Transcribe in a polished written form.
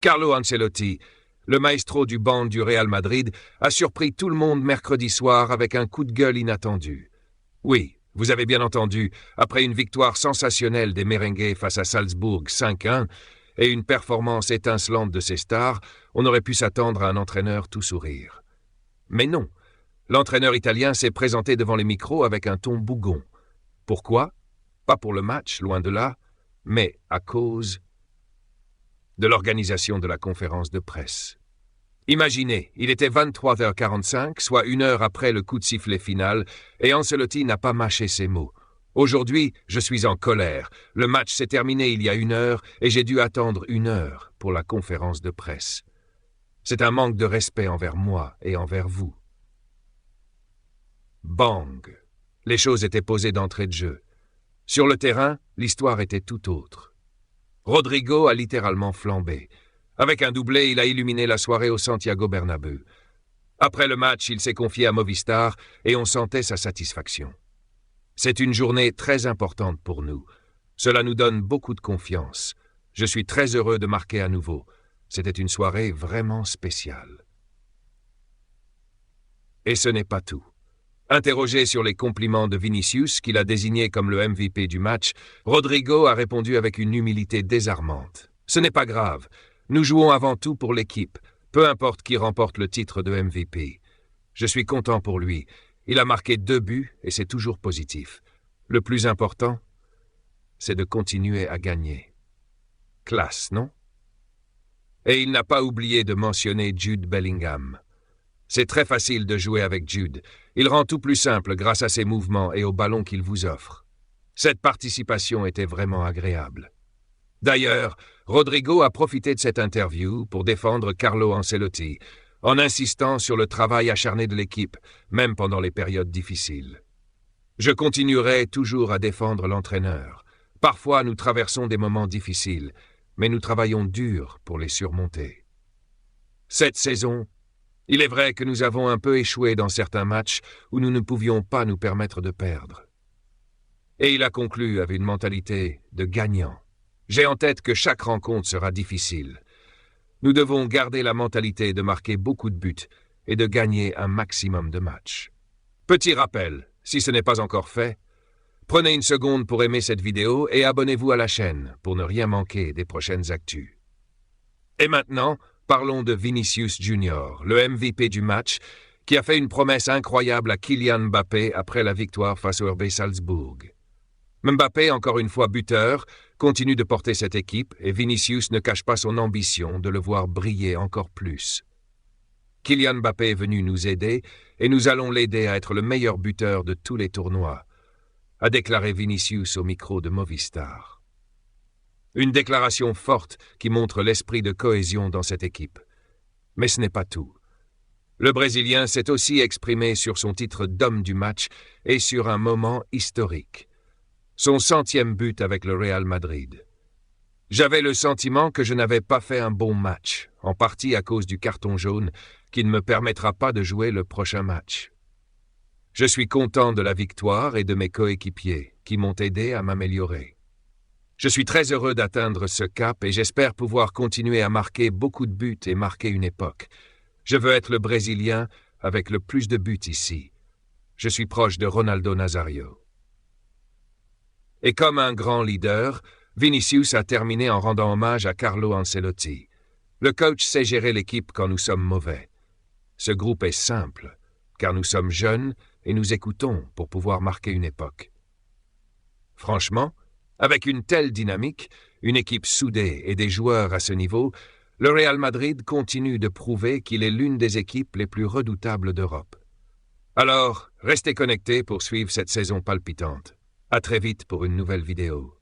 Carlo Ancelotti, le maestro du banc du Real Madrid, a surpris tout le monde mercredi soir avec un coup de gueule inattendu. Oui, vous avez bien entendu, après une victoire sensationnelle des Merengues face à Salzbourg 5-1 et une performance étincelante de ses stars, on aurait pu s'attendre à un entraîneur tout sourire. Mais non, l'entraîneur italien s'est présenté devant les micros avec un ton bougon. Pourquoi? Pas pour le match, loin de là, mais à cause de l'organisation de la conférence de presse. Imaginez, il était 23h45, soit 1 heure après le coup de sifflet final, et Ancelotti n'a pas mâché ses mots. Aujourd'hui, je suis en colère. Le match s'est terminé il y a 1 heure, et j'ai dû attendre 1 heure pour la conférence de presse. C'est un manque de respect envers moi et envers vous. Bang! Les choses étaient posées d'entrée de jeu. Sur le terrain, l'histoire était tout autre. Rodrigo a littéralement flambé. Avec un doublé, il a illuminé la soirée au Santiago Bernabéu. Après le match, il s'est confié à Movistar et on sentait sa satisfaction. C'est une journée très importante pour nous. Cela nous donne beaucoup de confiance. Je suis très heureux de marquer à nouveau. C'était une soirée vraiment spéciale. Et ce n'est pas tout. Interrogé sur les compliments de Vinicius, qu'il a désigné comme le MVP du match, Rodrigo a répondu avec une humilité désarmante. « Ce n'est pas grave. Nous jouons avant tout pour l'équipe, peu importe qui remporte le titre de MVP. Je suis content pour lui. Il a marqué 2 buts et c'est toujours positif. Le plus important, c'est de continuer à gagner. » Classe, non? Et il n'a pas oublié de mentionner Jude Bellingham. C'est très facile de jouer avec Jude. Il rend tout plus simple grâce à ses mouvements et au ballon qu'il vous offre. Cette participation était vraiment agréable. D'ailleurs, Rodrigo a profité de cette interview pour défendre Carlo Ancelotti, en insistant sur le travail acharné de l'équipe, même pendant les périodes difficiles. Je continuerai toujours à défendre l'entraîneur. Parfois, nous traversons des moments difficiles, mais nous travaillons dur pour les surmonter. Cette saison, il est vrai que nous avons un peu échoué dans certains matchs où nous ne pouvions pas nous permettre de perdre. Et il a conclu avec une mentalité de gagnant. J'ai en tête que chaque rencontre sera difficile. Nous devons garder la mentalité de marquer beaucoup de buts et de gagner un maximum de matchs. Petit rappel, si ce n'est pas encore fait, prenez une seconde pour aimer cette vidéo et abonnez-vous à la chaîne pour ne rien manquer des prochaines actus. Et maintenant, parlons de Vinicius Junior, le MVP du match, qui a fait une promesse incroyable à Kylian Mbappé après la victoire face au RB Salzbourg. Mbappé, encore une fois buteur, continue de porter cette équipe et Vinicius ne cache pas son ambition de le voir briller encore plus. Kylian Mbappé est venu nous aider et nous allons l'aider à être le meilleur buteur de tous les tournois, a déclaré Vinicius au micro de Movistar. Une déclaration forte qui montre l'esprit de cohésion dans cette équipe. Mais ce n'est pas tout. Le Brésilien s'est aussi exprimé sur son titre d'homme du match et sur un moment historique. Son 100e but avec le Real Madrid. J'avais le sentiment que je n'avais pas fait un bon match, en partie à cause du carton jaune qui ne me permettra pas de jouer le prochain match. Je suis content de la victoire et de mes coéquipiers qui m'ont aidé à m'améliorer. Je suis très heureux d'atteindre ce cap et j'espère pouvoir continuer à marquer beaucoup de buts et marquer une époque. Je veux être le Brésilien avec le plus de buts ici. Je suis proche de Ronaldo Nazario. Et comme un grand leader, Vinicius a terminé en rendant hommage à Carlo Ancelotti. Le coach sait gérer l'équipe quand nous sommes mauvais. Ce groupe est simple, car nous sommes jeunes et nous écoutons pour pouvoir marquer une époque. Franchement, avec une telle dynamique, une équipe soudée et des joueurs à ce niveau, le Real Madrid continue de prouver qu'il est l'une des équipes les plus redoutables d'Europe. Alors, restez connectés pour suivre cette saison palpitante. À très vite pour une nouvelle vidéo.